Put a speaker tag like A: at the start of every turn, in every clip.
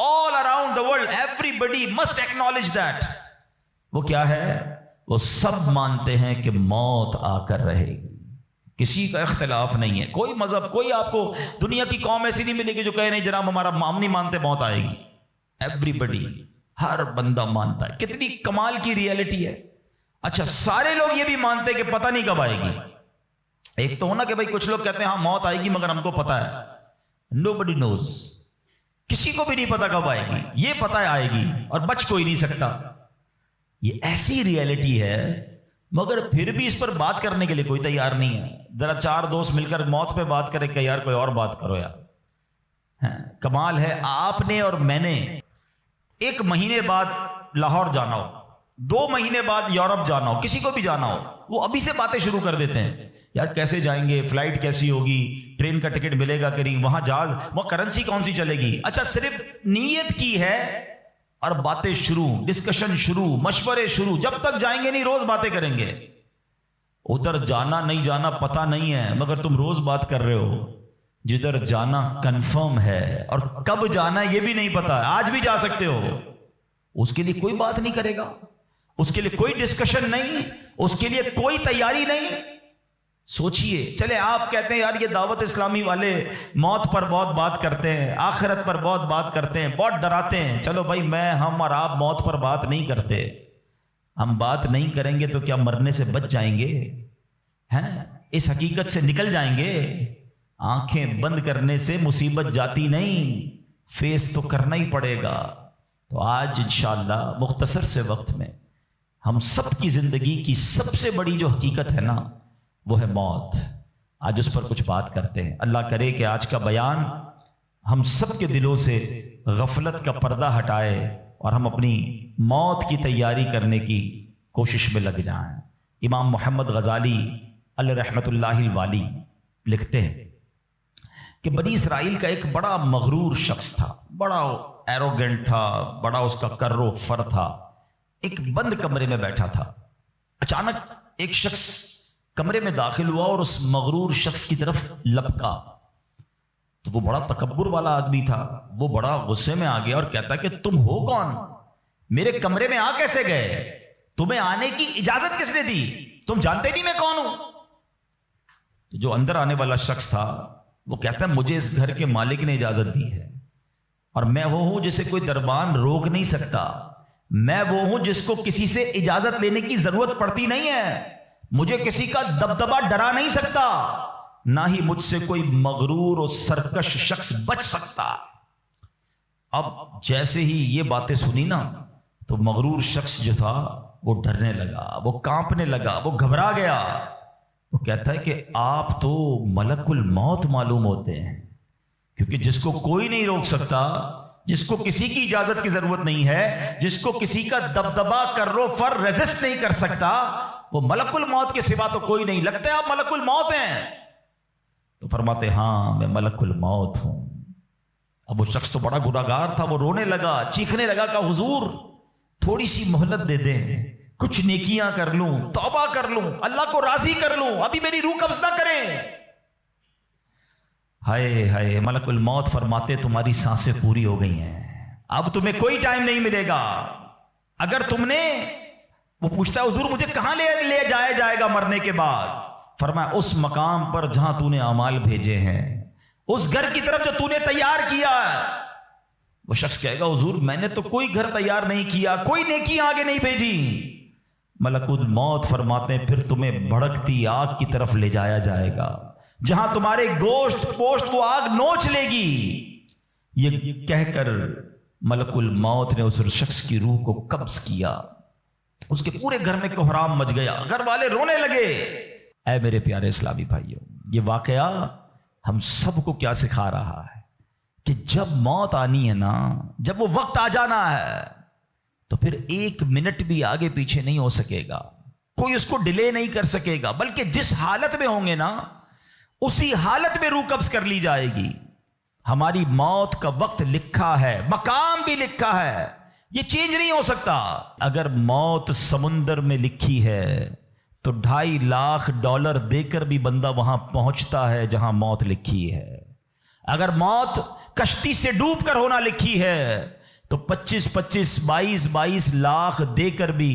A: all around the world everybody must acknowledge that وہ کیا ہے؟ وہ سب مانتے ہیں کہ موت آ کر رہے گی، کسی کا اختلاف نہیں ہے. کوئی مذہب، کوئی آپ کو دنیا کی قوم ایسی نہیں ملے گی جو کہے نہیں جناب ہمارا ہم نہیں مانتے موت آئے گی. ایوری بڈی، ہر بندہ مانتا ہے. کتنی کمال کی ریئلٹی ہے. اچھا سارے لوگ یہ بھی مانتے کہ پتہ نہیں کب آئے گی. ایک تو ہونا کہ بھائی کچھ لوگ کہتے ہیں ہاں موت آئے گی مگر ہم کو پتہ ہے. نوبڈی نوز، کسی کو بھی نہیں پتا کب آئے گی. یہ پتہ ہے آئے گی اور بچ کوئی نہیں سکتا. یہ ایسی ریئلٹی ہے مگر پھر بھی اس پر بات کرنے کے لیے کوئی تیار نہیں ہے. ذرا چار دوست مل کر موت پہ بات کرے کہ یار کوئی اور بات کرو یار. کمال ہے آپ نے اور میں نے 1 مہینے بعد لاہور جانا ہو، 2 مہینے بعد یورپ جانا ہو، کسی کو بھی جانا ہو، وہ ابھی سے باتیں شروع کر دیتے ہیں. یار کیسے جائیں گے، فلائٹ کیسی ہوگی، ٹرین کا ٹکٹ ملے گا کہ نہیں، وہاں جہاز، وہاں کرنسی کون سی چلے گی. اچھا صرف نیت کی ہے اور باتیں شروع، ڈسکشن شروع، مشورے شروع. جب تک جائیں گے نہیں روز باتیں کریں گے. ادھر جانا نہیں جانا پتہ نہیں ہے مگر تم روز بات کر رہے ہو. جدھر جانا کنفرم ہے اور کب جانا یہ بھی نہیں پتا. آج بھی جا سکتے ہو. اس کے لیے کوئی بات نہیں کرے گا، اس کے لیے کوئی ڈسکشن نہیں، اس کے لیے کوئی تیاری نہیں. سوچئے. چلے آپ کہتے ہیں یار یہ دعوت اسلامی والے موت پر بہت بات کرتے ہیں، آخرت پر بہت بات کرتے ہیں، بہت ڈراتے ہیں. چلو بھائی ہم اور آپ موت پر بات نہیں کرتے. ہم بات نہیں کریں گے تو کیا مرنے سے بچ جائیں گے؟ ہیں اس حقیقت سے نکل جائیں گے. آنکھیں بند کرنے سے مصیبت جاتی نہیں، فیس تو کرنا ہی پڑے گا. تو آج انشاءاللہ مختصر سے وقت میں ہم سب کی زندگی کی سب سے بڑی جو حقیقت ہے نا وہ ہے موت. آج اس پر کچھ بات کرتے ہیں. اللہ کرے کہ آج کا بیان ہم سب کے دلوں سے غفلت کا پردہ ہٹائے اور ہم اپنی موت کی تیاری کرنے کی کوشش میں لگ جائیں. امام محمد غزالی علیہ رحمۃ اللہ الوالی لکھتے ہیں کہ بنی اسرائیل کا ایک بڑا مغرور شخص تھا، بڑا ایروگنٹ تھا، بڑا اس کا کر و فر تھا. ایک بند کمرے میں بیٹھا تھا. اچانک ایک شخص کمرے میں داخل ہوا اور اس مغرور شخص کی طرف لپکا. تو وہ بڑا تکبر والا آدمی تھا. وہ بڑا غصے میں آ گیا اور کہتا کہ تم ہو کون؟ میرے کمرے میں آ کیسے گئے؟ تمہیں آنے کی اجازت کس نے دی؟ تم جانتے نہیں میں کون ہوں؟ جو اندر آنے والا شخص تھا وہ کہتا ہے مجھے اس گھر کے مالک نے اجازت دی ہے اور میں وہ ہوں جسے کوئی دربان روک نہیں سکتا. میں وہ ہوں جس کو کسی سے اجازت لینے کی ضرورت پڑتی نہیں ہے. مجھے کسی کا دبدبا ڈرا نہیں سکتا، نہ ہی مجھ سے کوئی مغرور اور سرکش شخص بچ سکتا. اب جیسے ہی یہ باتیں سنی نا تو مغرور شخص جو تھا وہ ڈرنے لگا، وہ کانپنے لگا، وہ گھبرا گیا. وہ کہتا ہے کہ آپ تو ملک الموت معلوم ہوتے ہیں، کیونکہ جس کو کوئی نہیں روک سکتا، جس کو کسی کی اجازت کی ضرورت نہیں ہے، جس کو کسی کا دبدبا کرو فر ریزسٹ نہیں کر سکتا، وہ ملک الموت کے سوا تو کوئی نہیں. لگتا ہے آپ ملک الموت ہیں؟ تو فرماتے ہاں میں ملک الموت ہوں. اب وہ شخص تو بڑا گناہگار تھا، وہ رونے لگا، چیخنے لگا کہ حضور تھوڑی سی مہلت دے دیں، کچھ نیکیاں کر لوں، توبہ کر لوں، اللہ کو راضی کر لوں، ابھی میری روح قبض نہ کریں. ہائے ہائے. ملک الموت فرماتے تمہاری سانسیں پوری ہو گئی ہیں، اب تمہیں کوئی ٹائم نہیں ملے گا. اگر تم نے، وہ پوچھتا ہے حضور مجھے کہاں لے جایا جائے گا مرنے کے بعد؟ فرمایا اس مقام پر جہاں تو نے اعمال بھیجے ہیں، اس گھر کی طرف جو تو نے تیار کیا ہے. وہ شخص کہے گا حضور میں نے تو کوئی گھر تیار نہیں کیا، کوئی نیکی آگے نہیں بھیجی. ملک الموت فرماتے ہیں پھر تمہیں بھڑکتی آگ کی طرف لے جایا جائے گا، جہاں تمہارے گوشت پوشت وہ آگ نوچ لے گی. یہ کہہ کر ملک الموت نے اس شخص کی روح کو قبض کیا. اس کے پورے گھر میں کوہرام مچ گیا، گھر والے رونے لگے. اے میرے پیارے اسلامی بھائیوں، یہ واقعہ ہم سب کو کیا سکھا رہا ہے کہ جب موت آنی ہے نا، جب وہ وقت آ جانا ہے تو پھر 1 منٹ بھی آگے پیچھے نہیں ہو سکے گا، کوئی اس کو ڈیلے نہیں کر سکے گا، بلکہ جس حالت میں ہوں گے نا اسی حالت میں روح قبض کر لی جائے گی. ہماری موت کا وقت لکھا ہے، مقام بھی لکھا ہے، یہ چینج نہیں ہو سکتا. اگر موت سمندر میں لکھی ہے تو $2.5 لاکھ دے کر بھی بندہ وہاں پہنچتا ہے جہاں موت لکھی ہے. اگر موت کشتی سے ڈوب کر ہونا لکھی ہے تو 22 لاکھ دے کر بھی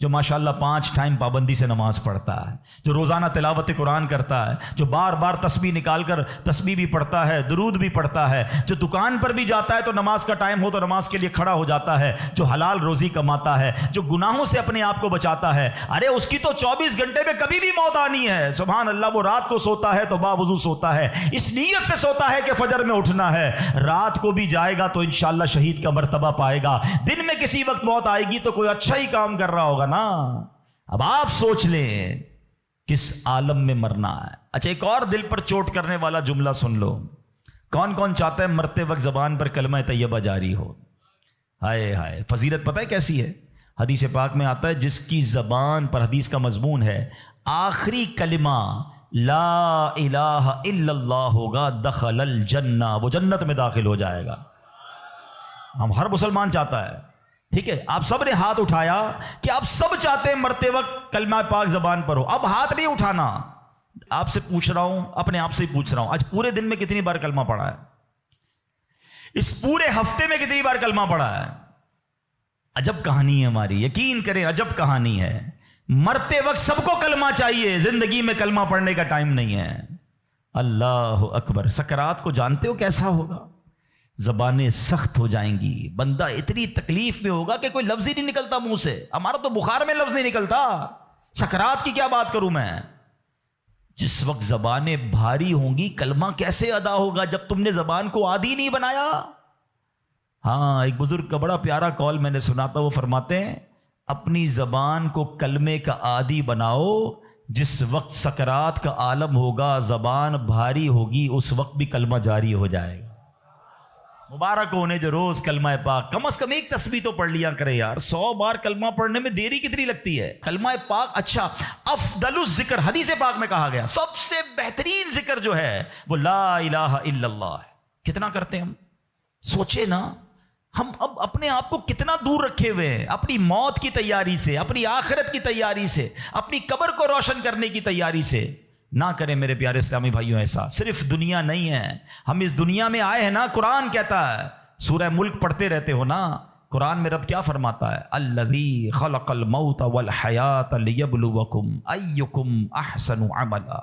A: جو ماشاءاللہ 5 ٹائم پابندی سے نماز پڑھتا ہے، جو روزانہ تلاوت قرآن کرتا ہے، جو بار بار تسبیح نکال کر تسبیح بھی پڑھتا ہے، درود بھی پڑھتا ہے، جو دکان پر بھی جاتا ہے تو نماز کا ٹائم ہو تو نماز کے لیے کھڑا ہو جاتا ہے، جو حلال روزی کماتا ہے، جو گناہوں سے اپنے آپ کو بچاتا ہے، ارے اس کی تو 24 گھنٹے میں کبھی بھی موت آنی ہے، سبحان اللہ۔ وہ رات کو سوتا ہے تو باوضو سوتا ہے، اس نیت سے سوتا ہے کہ فجر میں اٹھنا ہے، رات کو بھی جائے گا تو انشاءاللہ شہید کا مرتبہ پائے گا، دن میں کسی وقت موت آئے گی تو کوئی اچھا ہی کام کر رہا ہوگا نا۔ اب آپ سوچ لیں کس عالم میں مرنا ہے۔ اچھا ایک اور دل پر چوٹ کرنے والا جملہ سن لو، کون کون چاہتا ہے مرتے وقت زبان پر کلمہ طیبہ جاری ہو؟ ہائے ہائے، فضیلت پتہ ہے کیسی ہے؟ حدیث پاک میں آتا ہے جس کی زبان پر، حدیث کا مضمون ہے، آخری کلمہ لا الہ الا اللہ ہوگا، دخل الجنہ، وہ جنت میں داخل ہو جائے گا۔ ہم ہر مسلمان چاہتا ہے، ٹھیک ہے؟ آپ سب نے ہاتھ اٹھایا کہ آپ سب چاہتے ہیں مرتے وقت کلمہ پاک زبان پر ہو۔ اب ہاتھ نہیں اٹھانا، آپ سے پوچھ رہا ہوں، اپنے آپ سے ہی پوچھ رہا ہوں، آج پورے دن میں کتنی بار کلمہ پڑھا ہے؟ اس پورے ہفتے میں کتنی بار کلمہ پڑھا ہے؟ عجب کہانی ہے ہماری، یقین کریں عجب کہانی ہے۔ مرتے وقت سب کو کلمہ چاہیے، زندگی میں کلمہ پڑھنے کا ٹائم نہیں ہے۔ اللہ اکبر۔ سکرات کو جانتے ہو کیسا ہوگا؟ زبانیں سخت ہو جائیں گی، بندہ اتنی تکلیف میں ہوگا کہ کوئی لفظ ہی نہیں نکلتا منہ سے۔ ہمارا تو بخار میں لفظ نہیں نکلتا، سکرات کی کیا بات کروں میں۔ جس وقت زبانیں بھاری ہوں گی کلمہ کیسے ادا ہوگا جب تم نے زبان کو عادی نہیں بنایا؟ ہاں، ایک بزرگ کا بڑا پیارا قول میں نے سنا تھا، وہ فرماتے ہیں اپنی زبان کو کلمے کا عادی بناؤ، جس وقت سکرات کا عالم ہوگا زبان بھاری ہوگی اس وقت بھی کلمہ جاری ہو جائے گا۔ مبارک ہونے جو روز کلمہ پاک، کم از کم ایک تسبیح تو پڑھ لیا کرے یار۔ 100 بار کلمہ پڑھنے میں دیری کتنی لگتی ہے؟ کلمہ پاک اچھا، افضل الذکر، حدیث پاک میں کہا گیا سب سے بہترین ذکر جو ہے وہ لا الہ الا اللہ ہے۔ کتنا کرتے ہیں ہم؟ سوچے نا، ہم اب اپنے آپ کو کتنا دور رکھے ہوئے ہیں اپنی موت کی تیاری سے، اپنی آخرت کی تیاری سے، اپنی قبر کو روشن کرنے کی تیاری سے۔ نہ کریں میرے پیارے اسلامی بھائیوں ایسا۔ صرف دنیا نہیں ہے، ہم اس دنیا میں آئے ہیں نا، قرآن کہتا ہے، سورہ ملک پڑھتے رہتے ہو نا، قرآن میں رب کیا فرماتا ہے؟ الذی خلق الموت والحیات لیبلوکم ایکم احسن عملا۔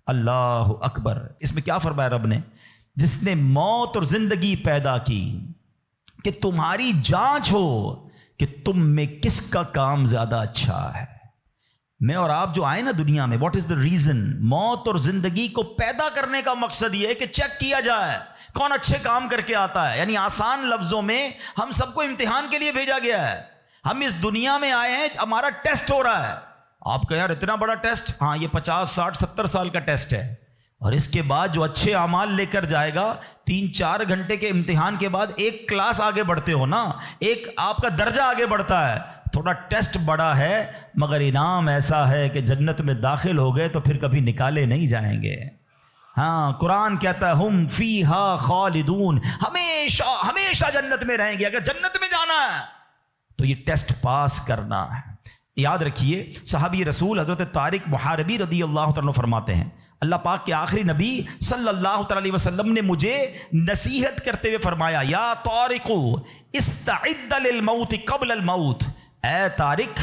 A: اللہ اکبر۔ اس میں کیا فرمایا رب نے؟ جس نے موت اور زندگی پیدا کی کہ تمہاری جانچ ہو کہ تم میں کس کا کام زیادہ اچھا ہے۔ میں اور آپ جو آئے نا دنیا میں، واٹ از دا ریزن؟ موت اور زندگی کو پیدا کرنے کا مقصد یہ ہے کہ چیک کیا جائے کون اچھے کام کر کے آتا ہے۔ یعنی آسان لفظوں میں ہم سب کو امتحان کے لیے بھیجا گیا ہے۔ ہم اس دنیا میں آئے ہیں، ہمارا ٹیسٹ ہو رہا ہے۔ آپ کہیں یار اتنا بڑا ٹیسٹ؟ ہاں، یہ 50 60 70 سال کا ٹیسٹ ہے، اور اس کے بعد جو اچھے اعمال لے کر جائے گا، 3-4 گھنٹے کے امتحان کے بعد ایک کلاس آگے بڑھتے ہو نا، ایک آپ کا درجہ آگے بڑھتا ہے۔ تھوڑا ٹیسٹ بڑا ہے مگر انعام ایسا ہے کہ جنت میں داخل ہو گئے تو پھر کبھی نکالے نہیں جائیں گے۔ ہاں، قرآن کہتا ہے ہم فیہا خالدون، ہمیشہ ہمیشہ جنت میں رہیں گے۔ اگر جنت میں جانا ہے تو یہ ٹیسٹ پاس کرنا ہے۔ یاد رکھیے، صحابی رسول حضرت طارق محاربی رضی اللہ تعالیٰ فرماتے ہیں، اللہ پاک کے آخری نبی صلی اللہ تعالی علیہ وسلم نے مجھے نصیحت کرتے ہوئے فرمایا، یا طارق استعد للموت قبل الموت، اے طارق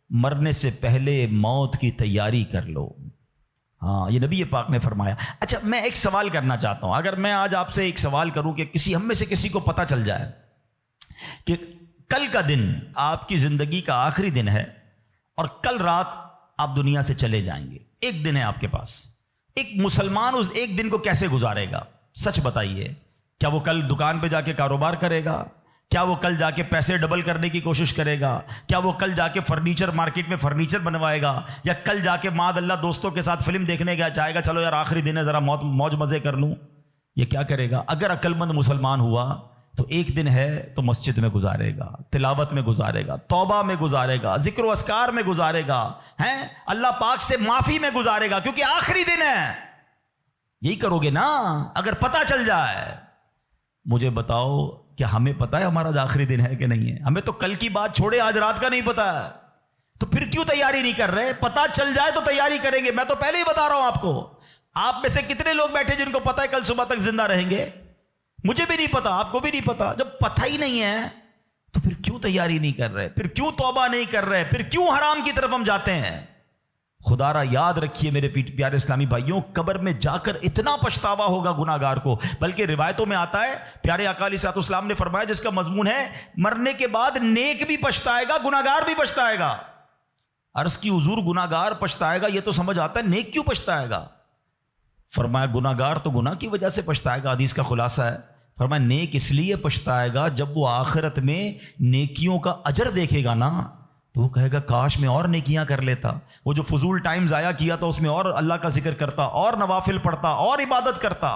A: مرنے سے پہلے موت کی تیاری کر لو۔ ہاں، یہ نبی پاک نے فرمایا۔ اچھا، میں ایک سوال کرنا چاہتا ہوں، اگر میں آج آپ سے ایک سوال کروں کہ ہم میں سے کسی کو پتہ چل جائے کہ کل کا دن آپ کی زندگی کا آخری دن ہے اور کل رات آپ دنیا سے چلے جائیں گے، ایک دن ہے آپ کے پاس، ایک مسلمان اس ایک دن کو کیسے گزارے گا؟ سچ بتائیے، کیا وہ کل دکان پہ جا کے کاروبار کرے گا؟ کیا وہ کل جا کے پیسے ڈبل کرنے کی کوشش کرے گا؟ کیا وہ کل جا کے فرنیچر مارکیٹ میں فرنیچر بنوائے گا؟ یا کل جا کے معاذ اللہ دوستوں کے ساتھ فلم دیکھنے گیا چاہے گا چلو یار آخری دن ہے ذرا موج مزے کر لوں؟ یہ کیا کرے گا؟ اگر عقل مند مسلمان ہوا تو ایک دن ہے تو مسجد میں گزارے گا، تلاوت میں گزارے گا، توبہ میں گزارے گا، ذکر و اذکار میں گزارے گا، ہیں اللہ پاک سے معافی میں گزارے گا، کیونکہ آخری دن ہے۔ یہی کرو گے نا اگر پتہ چل جائے۔ مجھے بتاؤ، کیا ہمیں پتا ہے ہمارا آخری دن ہے کہ نہیں ہے؟ ہمیں تو کل کی بات چھوڑے آج رات کا نہیں پتا ہے، تو پھر کیوں تیاری نہیں کر رہے؟ پتا چل جائے تو تیاری کریں گے۔ میں تو پہلے ہی بتا رہا ہوں آپ کو، آپ میں سے کتنے لوگ بیٹھے جن کو پتا ہے کل صبح تک زندہ رہیں گے؟ مجھے بھی نہیں پتا، آپ کو بھی نہیں پتا۔ جب پتہ ہی نہیں ہے تو پھر کیوں تیاری نہیں کر رہے؟ پھر کیوں توبہ نہیں کر رہے؟ پھر کیوں حرام کی طرف ہم جاتے ہیں؟ خدا را یاد رکھیے میرے پیارے اسلامی بھائیوں، قبر میں جا کر اتنا پچھتاوا ہوگا گناہ گار کو، بلکہ روایتوں میں آتا ہے پیارے آقا علیہ الصلوۃ والسلام نے فرمایا جس کا مضمون ہے مرنے کے بعد نیک بھی پچھتائے گا، گناہ گار بھی پچھتائے گا۔ عرض کی حضور گناہ گار پچھتائے گا، یہ تو سمجھ آتا ہے، نیک کیوں پچھتائے گا؟ فرمایا گناہ گار تو گناہ کی وجہ سے پچھتائے گا، حدیث کا خلاصہ ہے۔ فرمایا نیک اس لیے پچھتائے گا جب وہ آخرت میں نیکیوں کا اجر دیکھے گا نا، تو وہ کہے گا کاش میں اور نیکیاں کر لیتا، وہ جو فضول ٹائم ضائع کیا تھا اس میں اور اللہ کا ذکر کرتا، اور نوافل پڑھتا، اور عبادت کرتا۔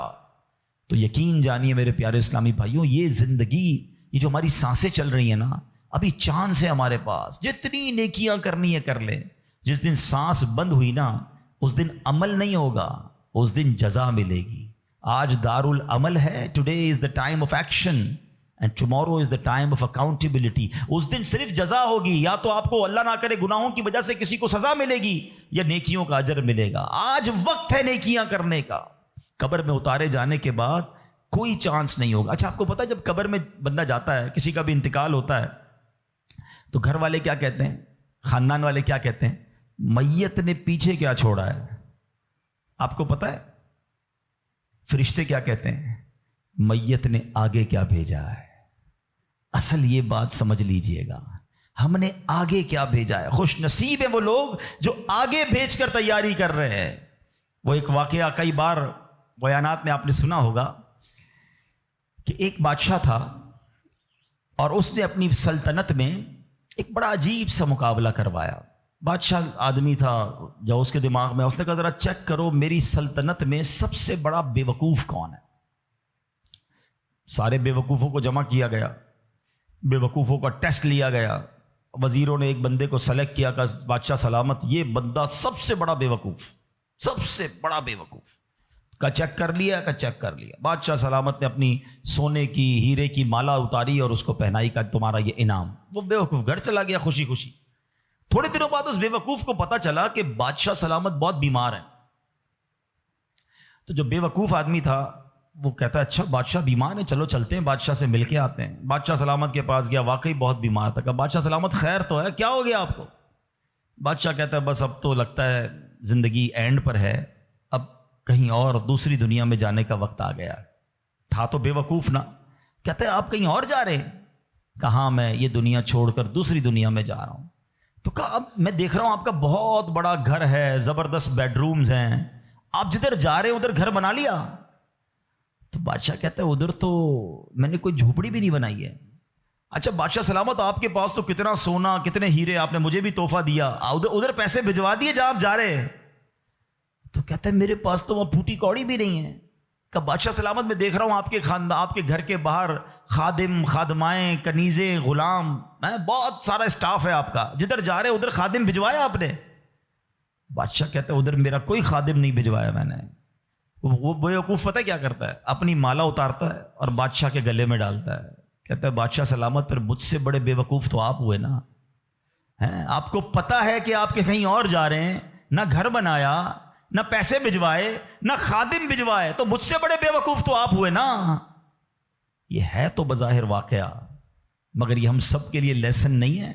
A: تو یقین جانیے میرے پیارے اسلامی بھائیوں، یہ زندگی، یہ جو ہماری سانسیں چل رہی ہیں نا، ابھی چاند سے ہمارے پاس، جتنی نیکیاں کرنی ہے کر لیں۔ جس دن سانس بند ہوئی نا، اس دن عمل نہیں ہوگا، اس دن جزا ملے گی۔ آج دار العمل ہے، today is the time of action and tomorrow is the time of accountability. اس دن صرف جزا ہوگی، یا تو آپ کو اللہ نہ کرے گناہوں کی وجہ سے کسی کو سزا ملے گی، یا نیکیوں کا اجر ملے گا۔ آج وقت ہے نیکیاں کرنے کا۔ قبر میں اتارے جانے کے بعد کوئی چانس نہیں ہوگا۔ اچھا آپ کو پتا ہے جب قبر میں بندہ جاتا ہے، کسی کا بھی انتقال ہوتا ہے، تو گھر والے کیا کہتے ہیں، خاندان والے کیا کہتے ہیں؟ میت نے پیچھے کیا چھوڑا ہے؟ آپ کو پتا ہے فرشتے کیا کہتے ہیں؟ میت نے آگے کیا بھیجا ہے۔ اصل یہ بات سمجھ لیجئے گا، ہم نے آگے کیا بھیجا ہے۔ خوش نصیب ہیں وہ لوگ جو آگے بھیج کر تیاری کر رہے ہیں۔ وہ ایک واقعہ کئی بار بیانات میں آپ نے سنا ہوگا کہ ایک بادشاہ تھا، اور اس نے اپنی سلطنت میں ایک بڑا عجیب سا مقابلہ کروایا۔ بادشاہ آدمی تھا، جو اس کے دماغ میں، اس نے کہا ذرا چیک کرو میری سلطنت میں سب سے بڑا بے وقوف کون ہے۔ سارے بے وقوفوں کو جمع کیا گیا، بے وقوفوں کا ٹیسٹ لیا گیا، وزیروں نے ایک بندے کو سلیکٹ کیا کہ بادشاہ سلامت یہ بندہ سب سے بڑا بے وقوف، سب سے بڑا بے وقوف کا چیک کر لیا، کا چیک کر لیا۔ بادشاہ سلامت نے اپنی سونے کی ہیرے کی مالا اتاری اور اس کو پہنائی، کا تمہارا یہ انعام۔ وہ بے وقوف گھر چلا گیا خوشی خوشی۔ تھوڑے دنوں بعد اس بے وقوف کو پتا چلا کہ بادشاہ سلامت بہت بیمار ہے۔ تو جو بے وقوف آدمی تھا وہ کہتا ہے اچھا بادشاہ بیمار ہے، چلو چلتے ہیں بادشاہ سے مل کے آتے ہیں۔ بادشاہ سلامت کے پاس گیا، واقعی بہت بیمار تھا۔ کہا بادشاہ سلامت خیر تو ہے، کیا ہو گیا آپ کو؟ بادشاہ کہتا ہے بس اب تو لگتا ہے زندگی اینڈ پر ہے، اب کہیں اور دوسری دنیا میں جانے کا وقت آ گیا۔ تھا تو بے وقوف نا۔ کہتا ہے آپ کہیں اور جا رہے ہیں؟ کہا میں یہ دنیا چھوڑ کر دوسری دنیا میں جا رہا ہوں۔ تو کہا اب میں دیکھ رہا ہوں آپ کا بہت بڑا گھر ہے، زبردست بیڈ رومز ہیں، آپ جدھر جا رہے ہیں ادھر گھر بنا لیا؟ تو بادشاہ کہتا ہے ادھر تو میں نے کوئی جھوپڑی بھی نہیں بنائی ہے۔ اچھا بادشاہ سلامت آپ کے پاس تو کتنا سونا، کتنے ہیرے، آپ نے مجھے بھی تحفہ دیا، ادھر پیسے بھجوا دیے جہاں آپ جا رہے ہیں۔ تو کہتا ہے میرے پاس تو وہاں پھوٹی کوڑی بھی نہیں ہے۔ کہ بادشاہ سلامت میں دیکھ رہا ہوں آپ کے خاندان، آپ کے گھر کے باہر خادم، خادمائیں، کنیزیں، غلام، بہت سارا اسٹاف ہے آپ کا، جدھر جا رہے ادھر خادم بھجوایا آپ نے؟ بادشاہ کہتا ہے ادھر میرا کوئی خادم نہیں بھجوایا میں نے۔ وہ بیوقوف پتہ کیا کرتا ہے، اپنی مالا اتارتا ہے اور بادشاہ کے گلے میں ڈالتا ہے۔ کہتا ہے بادشاہ سلامت پھر مجھ سے بڑے بے وقوف تو آپ ہوئے نا، آپ کو پتہ ہے کہ آپ کے کہیں اور جا رہے ہیں، نہ گھر بنایا، نہ پیسے بھجوائے، نہ خادم بھجوائے، تو مجھ سے بڑے بے وقوف تو آپ ہوئے نا۔ یہ ہے تو بظاہر واقعہ، مگر یہ ہم سب کے لیے لیسن نہیں ہے۔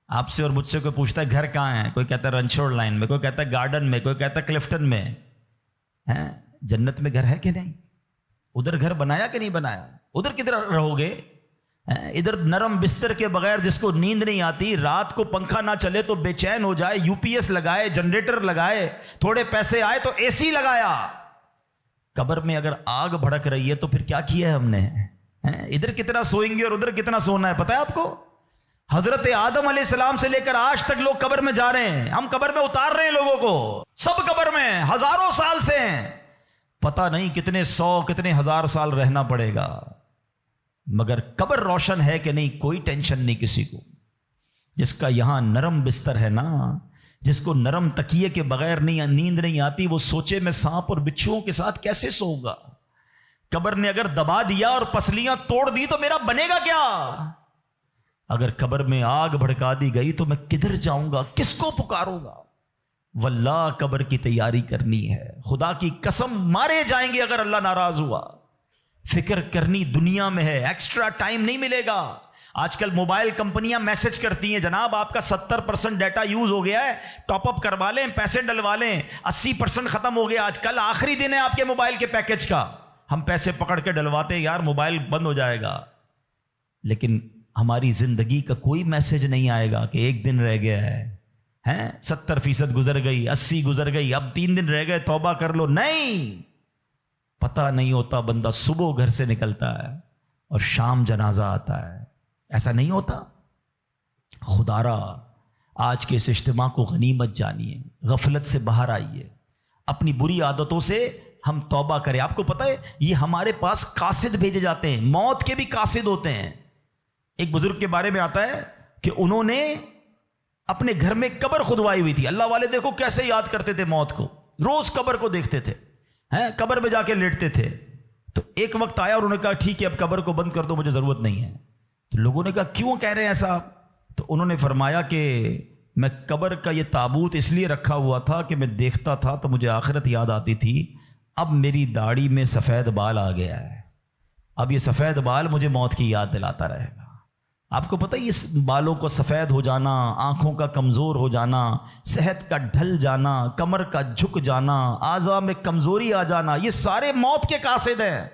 A: آپ سے اور مجھ سے کوئی پوچھتا ہے گھر کہاں ہے، کوئی کہتا ہے رنچوڑ لائن میں، کوئی کہتا ہے گارڈن میں، کوئی کہتا ہے کلفٹن میں۔ جنت میں گھر ہے کہ نہیں؟ ادھر گھر بنایا کہ نہیں بنایا؟ ادھر کدھر رہو گے؟ ادھر نرم بستر کے بغیر جس کو نیند نہیں آتی، رات کو پنکھا نہ چلے تو بے چین ہو جائے، یو پی ایس لگائے، جنریٹر لگائے، تھوڑے پیسے آئے تو اے سی لگایا۔ قبر میں اگر آگ بھڑک رہی ہے تو پھر کیا کیا ہے ہم نے؟ ادھر کتنا سوئیں گے اور ادھر کتنا سونا ہے پتہ ہے آپ کو؟ حضرت آدم علیہ السلام سے لے کر آج تک لوگ قبر میں جا رہے ہیں، ہم قبر میں اتار رہے ہیں لوگوں کو، سب قبر میں ہزاروں سال سے ہیں، پتہ نہیں کتنے سو کتنے ہزار سال رہنا پڑے گا، مگر قبر روشن ہے کہ نہیں کوئی ٹینشن نہیں کسی کو۔ جس کا یہاں نرم بستر ہے نا، جس کو نرم تکیے کے بغیر نیند نہیں آتی، وہ سوچے میں سانپ اور بچھوؤں کے ساتھ کیسے سوؤں گا؟ قبر نے اگر دبا دیا اور پسلیاں توڑ دی تو میرا بنے گا کیا؟ اگر قبر میں آگ بھڑکا دی گئی تو میں کدھر جاؤں گا، کس کو پکاروں گا؟ واللہ قبر کی تیاری کرنی ہے، خدا کی قسم مارے جائیں گے اگر اللہ ناراض ہوا۔ فکر کرنی دنیا میں ہے، ایکسٹرا ٹائم نہیں ملے گا۔ آج کل موبائل کمپنیاں میسج کرتی ہیں جناب آپ کا 70% ڈیٹا یوز ہو گیا ہے، ٹاپ اپ کروا لیں، پیسے ڈلوا لیں، 80% ختم ہو گیا، آج کل آخری دن ہے آپ کے موبائل کے پیکج کا، ہم پیسے پکڑ کے ڈلواتے ہیں یار موبائل بند ہو جائے گا، لیکن ہماری زندگی کا کوئی میسج نہیں آئے گا کہ ایک دن رہ گیا ہے، 70% گزر گئی، 80 گزر گئی، اب 3 دن رہ گئے، توبہ کر لو۔ نہیں، پتہ نہیں ہوتا، بندہ صبح گھر سے نکلتا ہے اور شام جنازہ آتا ہے، ایسا نہیں ہوتا۔ خدا را آج کے اس اجتماع کو غنیمت جانیے، غفلت سے باہر آئیے، اپنی بری عادتوں سے ہم توبہ کریں۔ آپ کو پتہ ہے یہ ہمارے پاس قاصد بھیجے جاتے ہیں، موت کے بھی قاصد ہوتے ہیں۔ ایک بزرگ کے بارے میں آتا ہے کہ انہوں نے اپنے گھر میں قبر کھدوائی ہوئی تھی، اللہ والے دیکھو کیسے یاد کرتے تھے موت کو، روز قبر کو دیکھتے تھے، قبر میں جا کے لیٹتے تھے۔ تو ایک وقت آیا اور انہوں نے کہا ٹھیک ہے اب قبر کو بند کر دو، مجھے ضرورت نہیں ہے۔ تو لوگوں نے کہا کیوں کہہ رہے ہیں ایسا؟ تو انہوں نے فرمایا کہ میں قبر کا یہ تابوت اس لیے رکھا ہوا تھا کہ میں دیکھتا تھا تو مجھے آخرت یاد آتی تھی، اب میری داڑھی میں سفید بال آ گیا ہے، اب یہ سفید بال مجھے موت کی یاد دلاتا رہے گا۔ آپ کو پتہ ہے اس بالوں کو سفید ہو جانا، آنکھوں کا کمزور ہو جانا، صحت کا ڈھل جانا، کمر کا جھک جانا، اعضاء میں کمزوری آ جانا، یہ سارے موت کے قاصد ہیں۔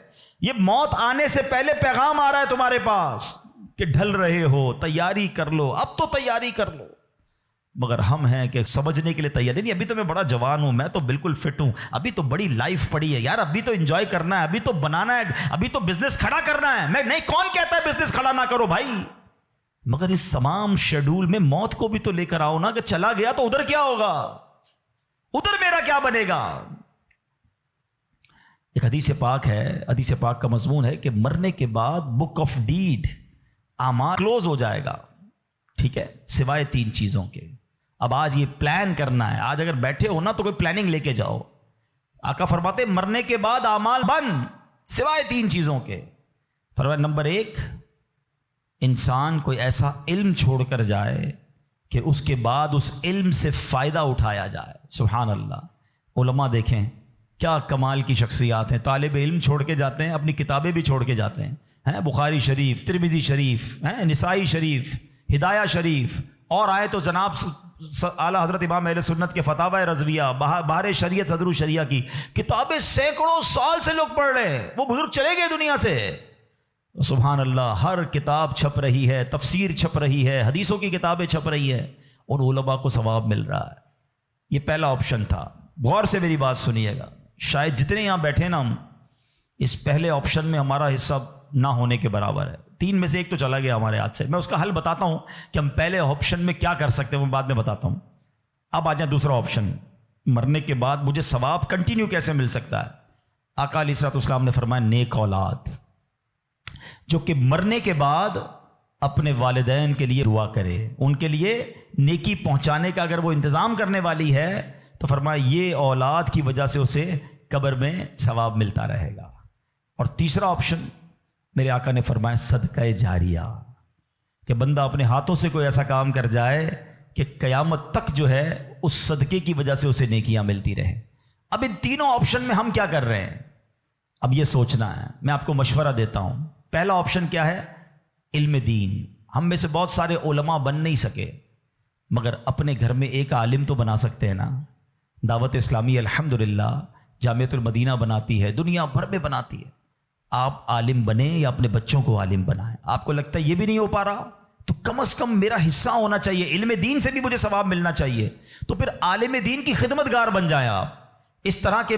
A: یہ موت آنے سے پہلے پیغام آ رہا ہے تمہارے پاس کہ ڈھل رہے ہو، تیاری کر لو، اب تو تیاری کر لو۔ مگر ہم ہیں کہ سمجھنے کے لیے تیار نہیں، ابھی تو میں بڑا جوان ہوں، میں تو بالکل فٹ ہوں، ابھی تو بڑی لائف پڑی ہے یار، ابھی تو انجوائے کرنا ہے، ابھی تو بنانا ہے، ابھی تو بزنس کھڑا کرنا ہے۔ میں نہیں، کون کہتا ہے بزنس کھڑا نہ کرو بھائی، مگر اس تمام شیڈول میں موت کو بھی تو لے کر آؤ نا، کہ چلا گیا تو ادھر کیا ہوگا، ادھر میرا کیا بنے گا۔ ایک حدیث پاک ہے، حدیث پاک کا مضمون ہے کہ مرنے کے بعد بک آف ڈیڈ، اعمال کلوز ہو جائے گا، ٹھیک ہے، سوائے 3 چیزوں کے۔ اب آج یہ پلان کرنا ہے، آج اگر بیٹھے ہو نا تو کوئی پلاننگ لے کے جاؤ۔ آقا فرماتے مرنے کے بعد اعمال بند سوائے 3 چیزوں کے۔ فرمایا نمبر 1، انسان کوئی ایسا علم چھوڑ کر جائے کہ اس کے بعد اس علم سے فائدہ اٹھایا جائے۔ سبحان اللہ، علماء دیکھیں کیا کمال کی شخصیات ہیں، طالب علم چھوڑ کے جاتے ہیں، اپنی کتابیں بھی چھوڑ کے جاتے ہیں، بخاری شریف، ترمذی شریف، نسائی شریف، ہدایہ شریف، اور آئے تو جناب اعلیٰ حضرت امام اہل سنت کے فتاوی رضویہ، بہار شریعت، صدر الشریعہ کی کتابیں سینکڑوں سال سے لوگ پڑھ رہے ہیں، وہ بزرگ چلے گئے دنیا سے۔ سبحان اللہ، ہر کتاب چھپ رہی ہے، تفسیر چھپ رہی ہے، حدیثوں کی کتابیں چھپ رہی ہے، اور علماء کو ثواب مل رہا ہے۔ یہ پہلا آپشن تھا، غور سے میری بات سنیے گا، شاید جتنے یہاں بیٹھے نا ہم اس پہلے آپشن میں ہمارا حصہ نہ ہونے کے برابر ہے، 3 میں سے 1 تو چلا گیا ہمارے ہاتھ سے۔ میں اس کا حل بتاتا ہوں کہ ہم پہلے آپشن میں کیا کر سکتے ہیں، وہ بعد میں بتاتا ہوں۔ اب آ جائیں دوسرا آپشن، مرنے کے بعد مجھے ثواب کنٹینیو کیسے مل سکتا ہے۔ آقا علیہ الصلوۃ والسلام نے فرمایا نیک اولاد جو کہ مرنے کے بعد اپنے والدین کے لیے دعا کرے، ان کے لیے نیکی پہنچانے کا اگر وہ انتظام کرنے والی ہے تو فرمایا یہ اولاد کی وجہ سے اسے قبر میں ثواب ملتا رہے گا۔ اور تیسرا آپشن میرے آقا نے فرمایا صدقہ جاریہ، کہ بندہ اپنے ہاتھوں سے کوئی ایسا کام کر جائے کہ قیامت تک جو ہے اس صدقے کی وجہ سے اسے نیکیاں ملتی رہیں۔ اب ان تینوں آپشن میں ہم کیا کر رہے ہیں، اب یہ سوچنا ہے۔ میں آپ کو مشورہ دیتا ہوں، پہلا آپشن کیا ہے، علم دین۔ ہم میں سے بہت سارے علماء بن نہیں سکے، مگر اپنے گھر میں ایک عالم تو بنا سکتے ہیں نا۔ دعوت اسلامی الحمدللہ جامعۃ المدینہ بناتی ہے، دنیا بھر میں بناتی ہے۔ آپ عالم بنیں یا اپنے بچوں کو عالم بنائیں۔ آپ کو لگتا ہے یہ بھی نہیں ہو پا رہا تو کم از کم میرا حصہ ہونا چاہیے، علم دین سے بھی مجھے ثواب ملنا چاہیے، تو پھر عالم دین کی خدمت گار بن جائیں آپ۔ اس طرح کے